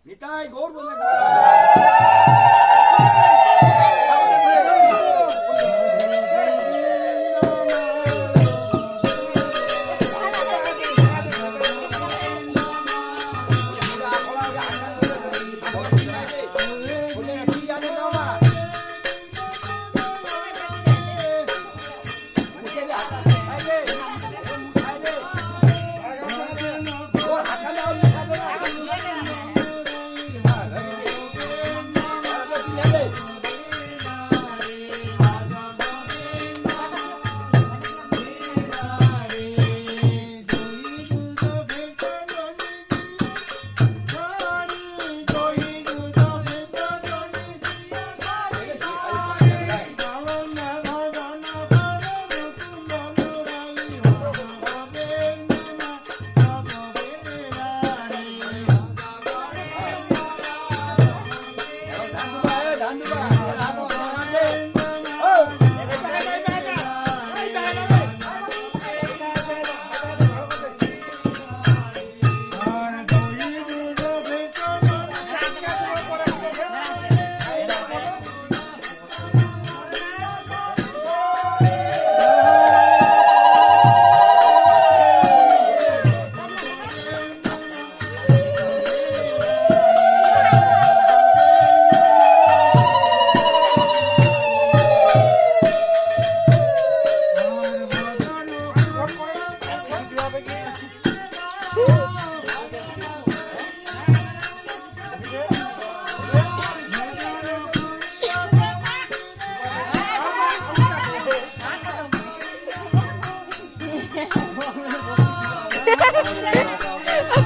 নিতাই গৌর বলে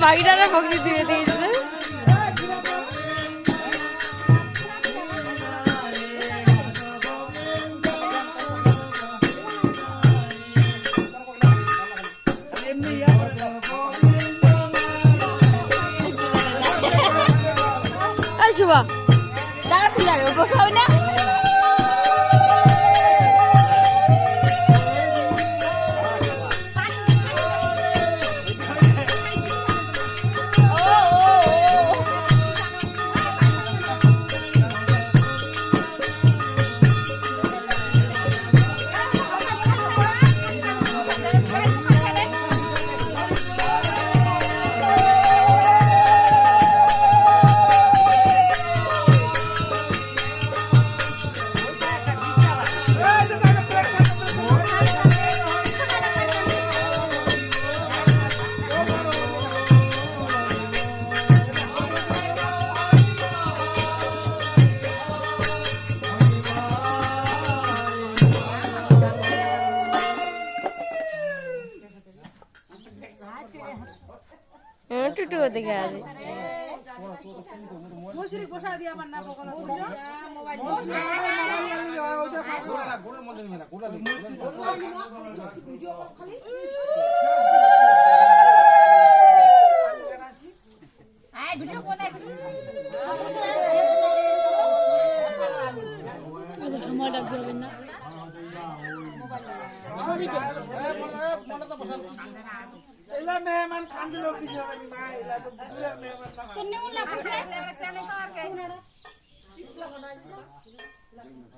বাকিটারে ভক্তি দিয়ে দিয়েছে। শুভ দাঁড়া ঠিক আছে বসা হবে না। টুটু দেখে আছে মশরি বসা দিয়া আমার না বকলা মোবাইল ভিডিও খালি আয় ভিডিও কোথায় সময় ডাক দিবেন না ছবিতে মনে তো বসাল এলা মেহমান খান দিলো কি হবে মা এলা তো বুঝলার মেহমান না তুমি না বসে কেন তো আর কে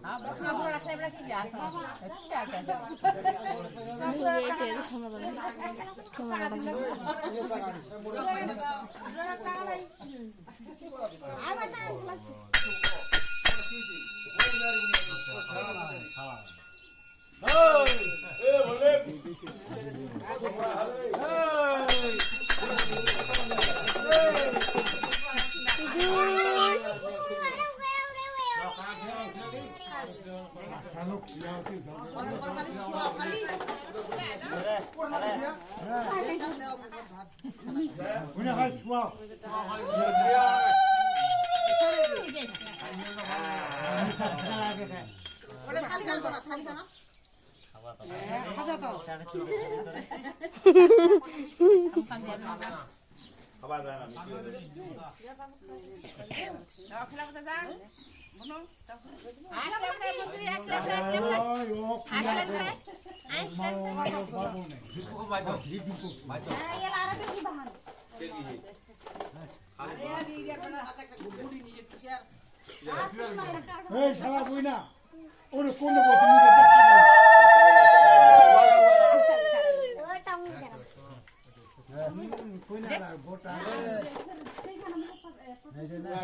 না বসনা পুরো রাখলে বড় কি যা এই তেল সমাধান বাবা এই শালা বই না ওরে কোন নেবো তুমি দেখতে কই না গোটা এই যে না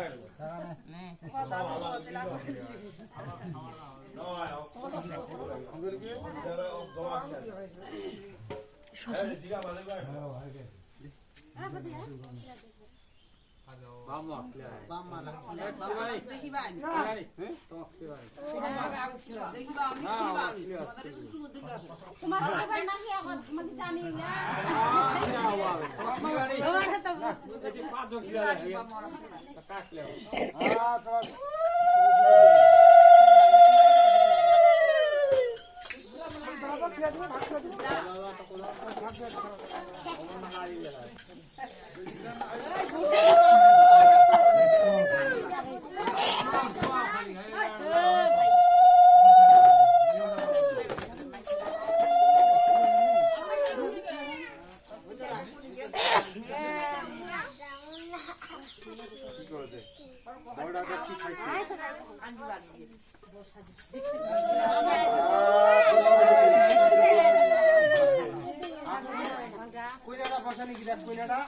কইনাটা বসানি কি দেয় কইনাটা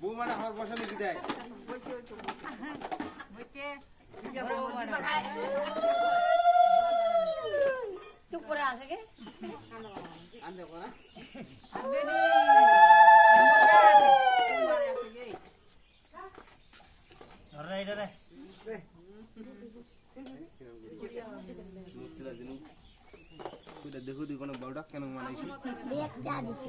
বৌমাটা হওয়ার বসানি কি দেয় চুপ করে আছে কে আনতে কোনা দেখো দি কোনো বড় কেন মানাইছি একটা দিছি